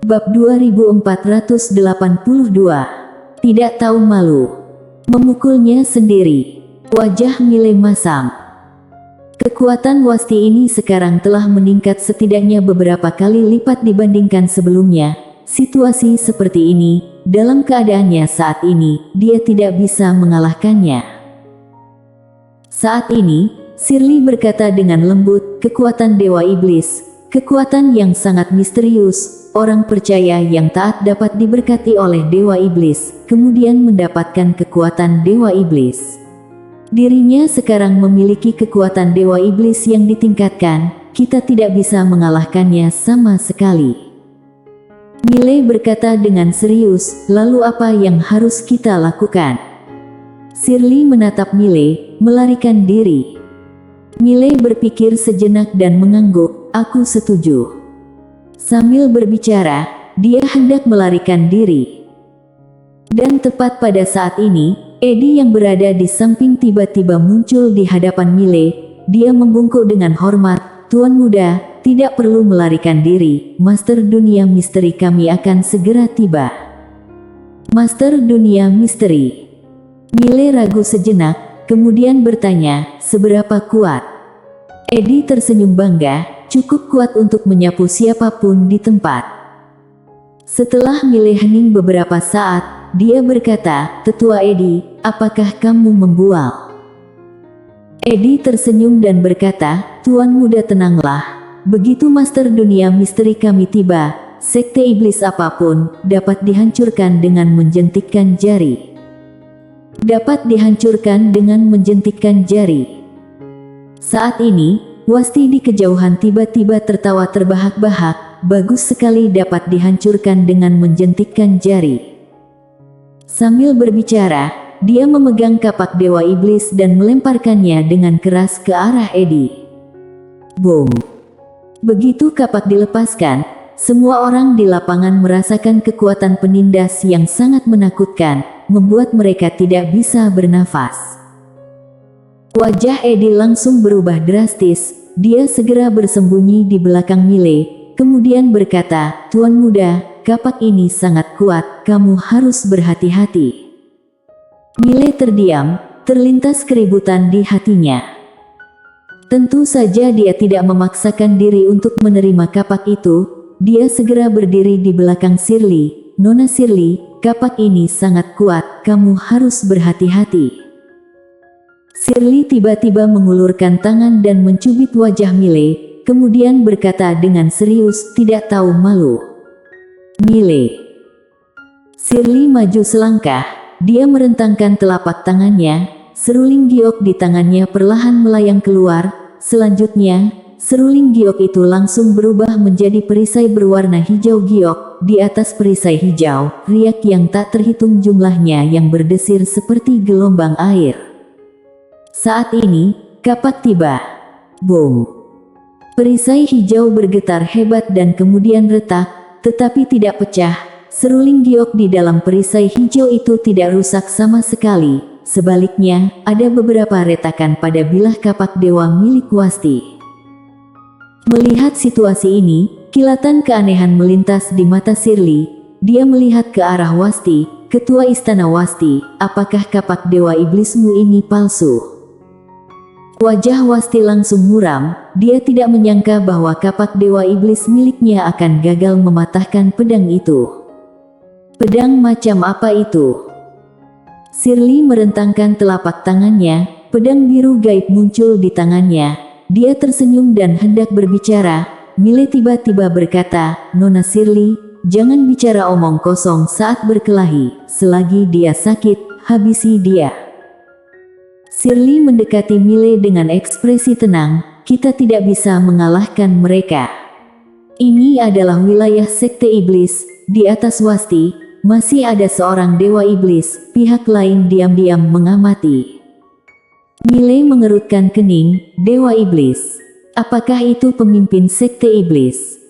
Bab 2482. Tidak tahu malu. Memukulnya sendiri. Wajah Mile masam. Kekuatan Wasti ini sekarang telah meningkat setidaknya beberapa kali lipat dibandingkan sebelumnya. Situasi seperti ini, dalam keadaannya saat ini, dia tidak bisa mengalahkannya. Saat ini, Shirley berkata dengan lembut, kekuatan Dewa Iblis, kekuatan yang sangat misterius, orang percaya yang taat dapat diberkati oleh Dewa Iblis, kemudian mendapatkan kekuatan Dewa Iblis. Dirinya sekarang memiliki kekuatan Dewa Iblis yang ditingkatkan, kita tidak bisa mengalahkannya sama sekali. Mile berkata dengan serius, lalu apa yang harus kita lakukan? Shirley menatap Mile, melarikan diri. Mile berpikir sejenak dan mengangguk, aku setuju. Sambil berbicara, dia hendak melarikan diri. Dan tepat pada saat ini, Eddie yang berada di samping tiba-tiba muncul di hadapan Mile. Dia membungkuk dengan hormat, Tuan Muda, tidak perlu melarikan diri, Master Dunia Misteri kami akan segera tiba. Master Dunia Misteri. Mile ragu sejenak, kemudian bertanya, seberapa kuat? Eddie tersenyum bangga, cukup kuat untuk menyapu siapapun di tempat. Setelah Mile hening beberapa saat, dia berkata, Tetua Eddie, apakah kamu membual? Eddie tersenyum dan berkata, Tuan Muda tenanglah. Begitu Master Dunia Misteri kami tiba, sekte iblis apapun dapat dihancurkan dengan menjentikkan jari. Dapat dihancurkan dengan menjentikkan jari. Saat ini, Wasti di kejauhan tiba-tiba tertawa terbahak-bahak, bagus sekali dapat dihancurkan dengan menjentikkan jari. Sambil berbicara, dia memegang kapak Dewa Iblis dan melemparkannya dengan keras ke arah Eddie. Boom! Begitu kapak dilepaskan, semua orang di lapangan merasakan kekuatan penindas yang sangat menakutkan, membuat mereka tidak bisa bernafas. Wajah Eddie langsung berubah drastis, dia segera bersembunyi di belakang Mile, kemudian berkata, Tuan Muda, kapak ini sangat kuat, kamu harus berhati-hati. Mile terdiam, terlintas keributan di hatinya. Tentu saja dia tidak memaksakan diri untuk menerima kapak itu, dia segera berdiri di belakang Shirley, Nona Shirley, kapak ini sangat kuat, kamu harus berhati-hati. Shirley tiba-tiba mengulurkan tangan dan mencubit wajah Mile, kemudian berkata dengan serius, tidak tahu malu. Mile. Shirley maju selangkah, dia merentangkan telapak tangannya, seruling giok di tangannya perlahan melayang keluar, selanjutnya, seruling giok itu langsung berubah menjadi perisai berwarna hijau giok, di atas perisai hijau, riak yang tak terhitung jumlahnya yang berdesir seperti gelombang air. Saat ini, kapak tiba. Boom! Perisai hijau bergetar hebat dan kemudian retak, tetapi tidak pecah. Seruling giok di dalam perisai hijau itu tidak rusak sama sekali. Sebaliknya, ada beberapa retakan pada bilah kapak dewa milik Wasti. Melihat situasi ini, kilatan keanehan melintas di mata Shirley. Dia melihat ke arah Wasti, ketua istana Wasti, apakah kapak dewa iblismu ini palsu? Wajah Wasti langsung muram, dia tidak menyangka bahwa kapak dewa iblis miliknya akan gagal mematahkan pedang itu. Pedang macam apa itu? Shirley merentangkan telapak tangannya, pedang biru gaib muncul di tangannya. Dia tersenyum dan hendak berbicara. Mile tiba-tiba berkata, Nona Shirley, jangan bicara omong kosong saat berkelahi. Selagi dia sakit, habisi dia. Shirley mendekati Mile dengan ekspresi tenang, kita tidak bisa mengalahkan mereka. Ini adalah wilayah sekte iblis, di atas Wasti, masih ada seorang dewa iblis, pihak lain diam-diam mengamati. Mile mengerutkan kening, dewa iblis. Apakah itu pemimpin sekte iblis?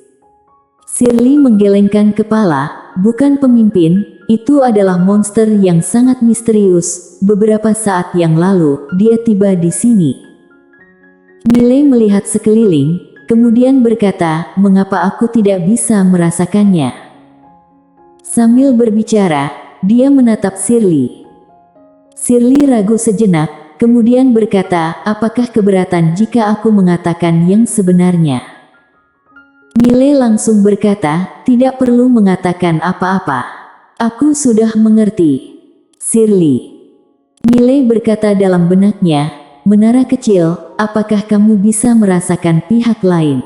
Shirley menggelengkan kepala, bukan pemimpin, itu adalah monster yang sangat misterius. Beberapa saat yang lalu, dia tiba di sini. Mile melihat sekeliling, kemudian berkata, mengapa aku tidak bisa merasakannya? Sambil berbicara, dia menatap Shirley. Shirley ragu sejenak, kemudian berkata, apakah keberatan jika aku mengatakan yang sebenarnya? Mile langsung berkata, tidak perlu mengatakan apa-apa. Aku sudah mengerti. Shirley. Mile berkata dalam benaknya, menara kecil, apakah kamu bisa merasakan pihak lain?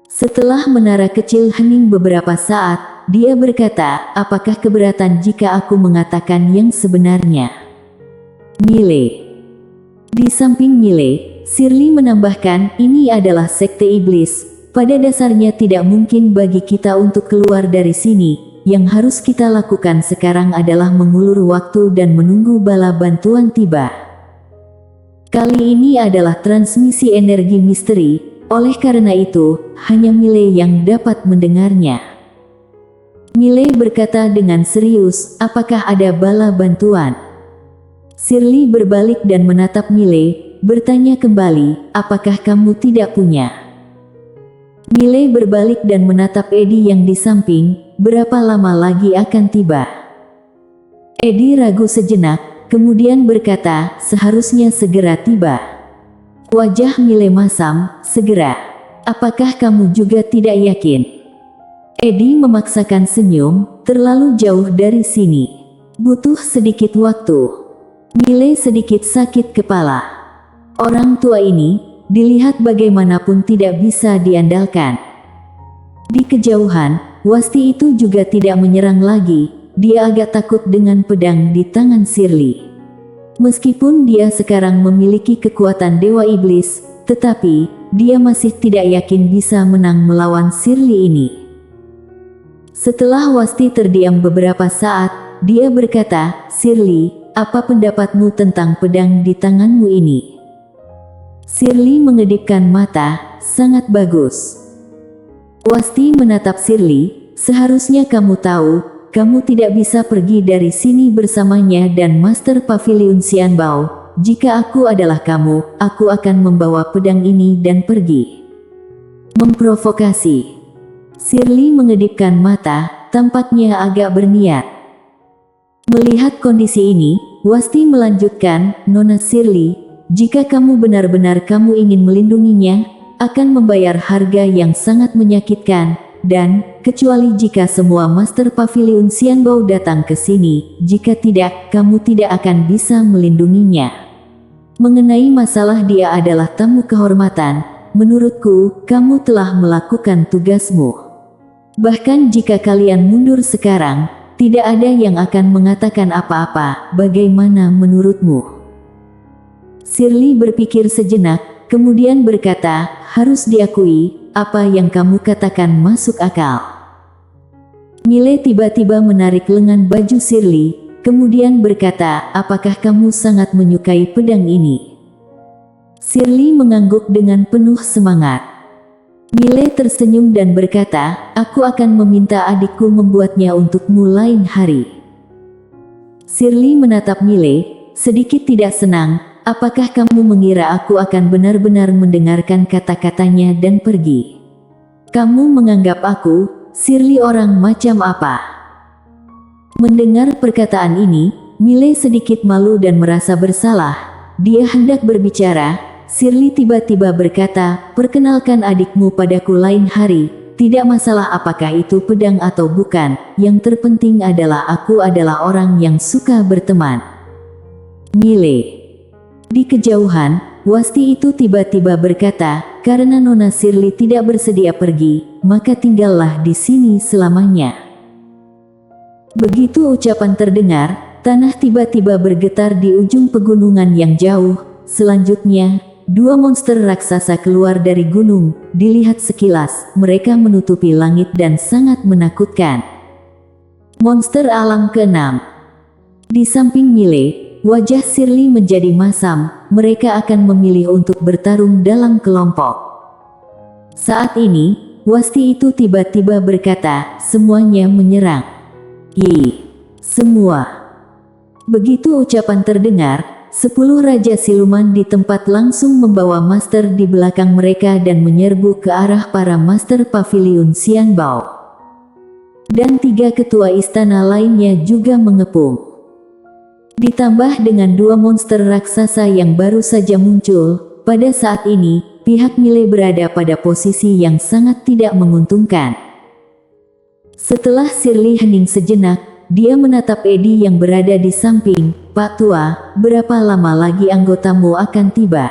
Setelah menara kecil hening beberapa saat, dia berkata, apakah keberatan jika aku mengatakan yang sebenarnya? Mile. Di samping Mile, Shirley menambahkan, ini adalah sekte iblis. Pada dasarnya tidak mungkin bagi kita untuk keluar dari sini. Yang harus kita lakukan sekarang adalah mengulur waktu dan menunggu bala bantuan tiba. Kali ini adalah transmisi energi misteri, oleh karena itu, hanya Mile yang dapat mendengarnya. Mile berkata dengan serius, apakah ada bala bantuan? Shirley berbalik dan menatap Mile, bertanya kembali, apakah kamu tidak punya? Mile berbalik dan menatap Eddie yang di samping, berapa lama lagi akan tiba? Eddie ragu sejenak, kemudian berkata, seharusnya segera tiba. Wajah Mile masam, segera. Apakah kamu juga tidak yakin? Eddie memaksakan senyum, terlalu jauh dari sini. Butuh sedikit waktu. Mile sedikit sakit kepala. Orang tua ini, dilihat bagaimanapun tidak bisa diandalkan. Di kejauhan, Wasti itu juga tidak menyerang lagi. Dia agak takut dengan pedang di tangan Shirley. Meskipun dia sekarang memiliki kekuatan Dewa Iblis, tetapi dia masih tidak yakin bisa menang melawan Shirley ini. Setelah Wasti terdiam beberapa saat, dia berkata, Shirley, apa pendapatmu tentang pedang di tanganmu ini? Shirley mengedipkan mata, sangat bagus. Wasti menatap Shirley, seharusnya kamu tahu, kamu tidak bisa pergi dari sini bersamanya dan Master Pavilion Xianbao. Jika aku adalah kamu, aku akan membawa pedang ini dan pergi. Memprovokasi. Shirley mengedipkan mata, tampaknya agak berniat. Melihat kondisi ini, Wasti melanjutkan, Nona Shirley, jika kamu benar-benar kamu ingin melindunginya, akan membayar harga yang sangat menyakitkan, dan, kecuali jika semua Master Pavilion Xianbao datang ke sini, jika tidak, kamu tidak akan bisa melindunginya. Mengenai masalah dia adalah tamu kehormatan, menurutku, kamu telah melakukan tugasmu. Bahkan jika kalian mundur sekarang, tidak ada yang akan mengatakan apa-apa, bagaimana menurutmu? Shirley berpikir sejenak, kemudian berkata, harus diakui, apa yang kamu katakan masuk akal. Mile tiba-tiba menarik lengan baju Shirley, kemudian berkata, apakah kamu sangat menyukai pedang ini? Shirley mengangguk dengan penuh semangat. Mile tersenyum dan berkata, aku akan meminta adikku membuatnya untukmu lain hari. Shirley menatap Mile, sedikit tidak senang, apakah kamu mengira aku akan benar-benar mendengarkan kata-katanya dan pergi? Kamu menganggap aku, Shirley orang macam apa? Mendengar perkataan ini, Mile sedikit malu dan merasa bersalah. Dia hendak berbicara, Shirley tiba-tiba berkata, perkenalkan adikmu padaku lain hari, tidak masalah apakah itu pedang atau bukan, yang terpenting adalah aku adalah orang yang suka berteman. Mile. Di kejauhan, Wasti itu tiba-tiba berkata, karena Nona Shirley tidak bersedia pergi, maka tinggallah di sini selamanya. Begitu ucapan terdengar, tanah tiba-tiba bergetar di ujung pegunungan yang jauh, selanjutnya, dua monster raksasa keluar dari gunung, dilihat sekilas, mereka menutupi langit dan sangat menakutkan. Monster alam ke-6. Di samping Mile, wajah Shirley menjadi masam, mereka akan memilih untuk bertarung dalam kelompok. Saat ini, Wasti itu tiba-tiba berkata, semuanya menyerang. Semua. Begitu ucapan terdengar, 10 Raja Siluman di tempat langsung membawa master di belakang mereka dan menyerbu ke arah para Master Pavilion Xianbao. Dan 3 ketua istana lainnya juga mengepung. Ditambah dengan 2 monster raksasa yang baru saja muncul, pada saat ini, pihak Mile berada pada posisi yang sangat tidak menguntungkan. Setelah Shirley hening sejenak, dia menatap Eddie yang berada di samping. "Pak Tua, berapa lama lagi anggotamu akan tiba?"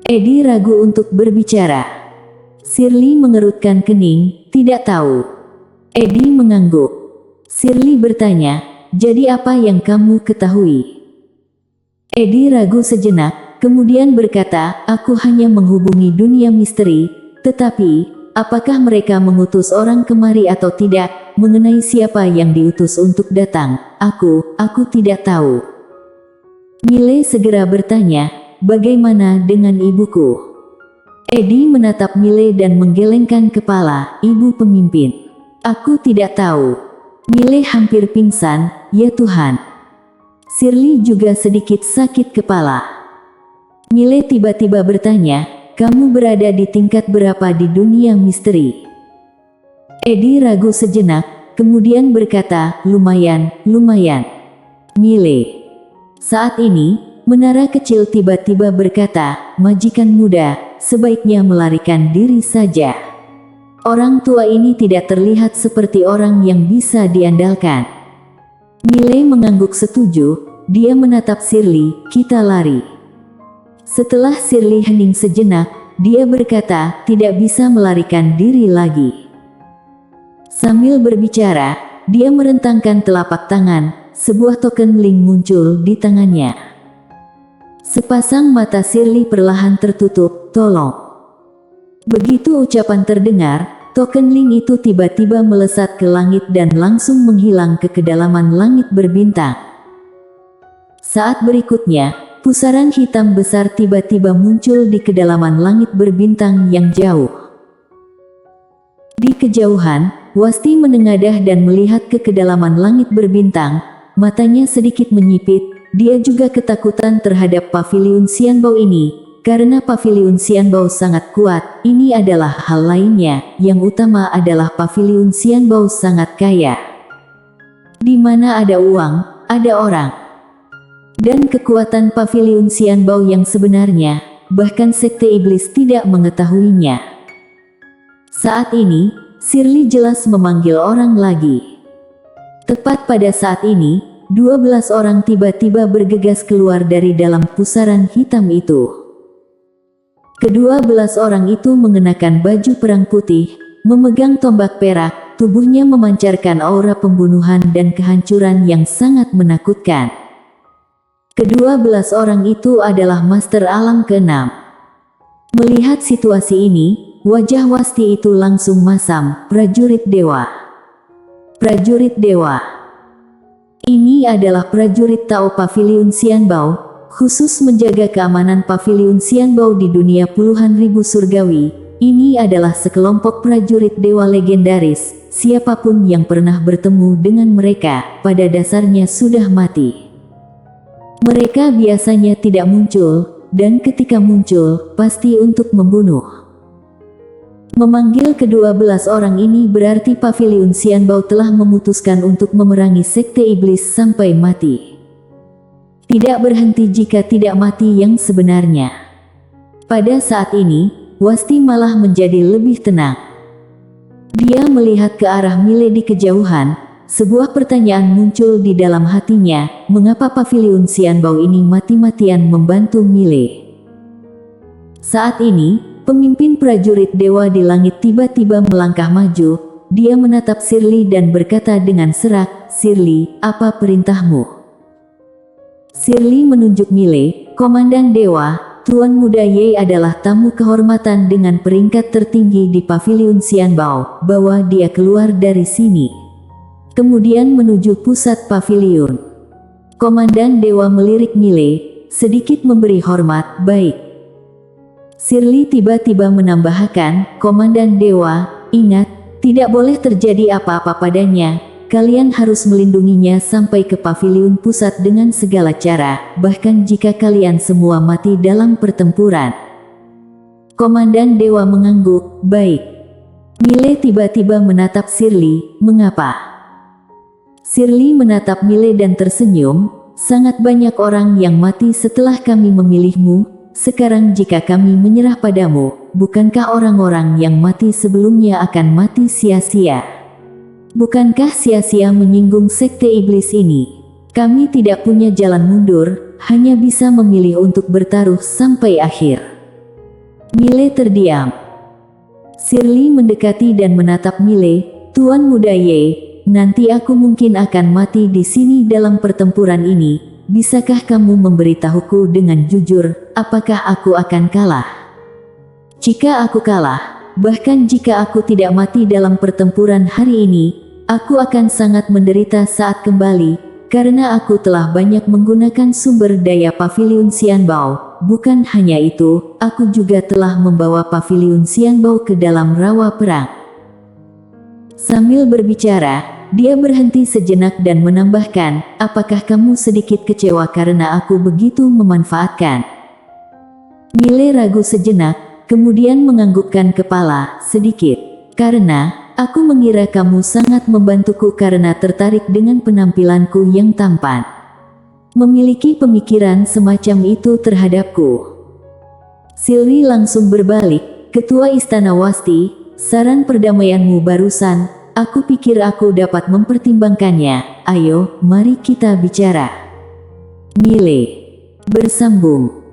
Eddie ragu untuk berbicara. Shirley mengerutkan kening, "Tidak tahu." Eddie mengangguk. Shirley bertanya, "Jadi apa yang kamu ketahui?" Eddie ragu sejenak, kemudian berkata, "Aku hanya menghubungi dunia misteri, tetapi, apakah mereka mengutus orang kemari atau tidak, mengenai siapa yang diutus untuk datang, aku tidak tahu." Mile segera bertanya, "Bagaimana dengan ibuku?" Eddie menatap Mile dan menggelengkan kepala, "Ibu pemimpin. Aku tidak tahu." Mile hampir pingsan, "Ya Tuhan." Shirley juga sedikit sakit kepala. Mile tiba-tiba bertanya, "Kamu berada di tingkat berapa di dunia misteri?" Eddie ragu sejenak, kemudian berkata, lumayan." Mile. Saat ini, menara kecil tiba-tiba berkata, "Majikan muda, sebaiknya melarikan diri saja." Orang tua ini tidak terlihat seperti orang yang bisa diandalkan. Mile mengangguk setuju, dia menatap Shirley, "Kita lari." Setelah Shirley hening sejenak, dia berkata, "Tidak bisa melarikan diri lagi." Sambil berbicara, dia merentangkan telapak tangan, sebuah token link muncul di tangannya. Sepasang mata Shirley perlahan tertutup, "Tolong." Begitu ucapan terdengar, token link itu tiba-tiba melesat ke langit dan langsung menghilang ke kedalaman langit berbintang. Saat berikutnya, pusaran hitam besar tiba-tiba muncul di kedalaman langit berbintang yang jauh. Di kejauhan, Wasti menengadah dan melihat ke kedalaman langit berbintang, matanya sedikit menyipit, dia juga ketakutan terhadap paviliun Xianbao ini. Karena paviliun Xianbao sangat kuat, ini adalah hal lainnya, yang utama adalah paviliun Xianbao sangat kaya. Di mana ada uang, ada orang. Dan kekuatan paviliun Xianbao yang sebenarnya, bahkan sekte iblis tidak mengetahuinya. Saat ini, Shirley jelas memanggil orang lagi. Tepat pada saat ini, 12 orang tiba-tiba bergegas keluar dari dalam pusaran hitam itu. Kedua-belas orang itu mengenakan baju perang putih, memegang tombak perak, tubuhnya memancarkan aura pembunuhan dan kehancuran yang sangat menakutkan. Kedua-belas orang itu adalah Master Alam ke-6. Melihat situasi ini, wajah Wasti itu langsung masam, "Prajurit dewa. Prajurit dewa." Ini adalah prajurit Tao Paviliun Xianbao, khusus menjaga keamanan paviliun Xianbao di dunia puluhan ribu surgawi. Ini adalah sekelompok prajurit dewa legendaris. Siapapun yang pernah bertemu dengan mereka, pada dasarnya sudah mati. Mereka biasanya tidak muncul, dan ketika muncul, pasti untuk membunuh. Memanggil kedua-belas orang ini berarti paviliun Xianbao telah memutuskan untuk memerangi sekte iblis sampai mati. Tidak berhenti jika tidak mati yang sebenarnya. Pada saat ini, Wasti malah menjadi lebih tenang. Dia melihat ke arah Mile di kejauhan, sebuah pertanyaan muncul di dalam hatinya, mengapa paviliun Xianbao ini mati-matian membantu Mile? Saat ini, pemimpin prajurit dewa di langit tiba-tiba melangkah maju, dia menatap Shirley dan berkata dengan serak, "Shirley, apa perintahmu?" Shirley menunjuk Mile, "Komandan Dewa, Tuan Muda Ye adalah tamu kehormatan dengan peringkat tertinggi di paviliun Xianbao, bawa dia keluar dari sini." Kemudian menuju pusat paviliun. Komandan Dewa melirik Mile, sedikit memberi hormat, "Baik." Shirley tiba-tiba menambahkan, "Komandan Dewa, ingat, tidak boleh terjadi apa-apa padanya. Kalian harus melindunginya sampai ke paviliun pusat dengan segala cara, bahkan jika kalian semua mati dalam pertempuran." Komandan Dewa mengangguk, "Baik." Mile tiba-tiba menatap Shirley, mengapa? Shirley menatap Mile dan tersenyum, sangat banyak orang yang mati setelah kami memilihmu, sekarang jika kami menyerah padamu, bukankah orang-orang yang mati sebelumnya akan mati sia-sia? Bukankah sia-sia menyinggung sekte iblis ini? Kami tidak punya jalan mundur, hanya bisa memilih untuk bertaruh sampai akhir. Mile terdiam. Shirley mendekati dan menatap Mile, Tuan Muda Ye, nanti aku mungkin akan mati di sini dalam pertempuran ini. Bisakah kamu memberitahuku dengan jujur, apakah aku akan kalah? Jika aku kalah, bahkan jika aku tidak mati dalam pertempuran hari ini, aku akan sangat menderita saat kembali, karena aku telah banyak menggunakan sumber daya Paviliun Xianbao. Bukan hanya itu, aku juga telah membawa Paviliun Xianbao ke dalam rawa perang. Sambil berbicara, dia berhenti sejenak dan menambahkan, apakah kamu sedikit kecewa karena aku begitu memanfaatkan? Mile ragu sejenak, kemudian menganggukkan kepala, sedikit. Karena, aku mengira kamu sangat membantuku karena tertarik dengan penampilanku yang tampan. Memiliki pemikiran semacam itu terhadapku. Shirley langsung berbalik, Ketua Istana Wasti, saran perdamaianmu barusan, aku pikir aku dapat mempertimbangkannya, ayo, mari kita bicara. Mile bersambung.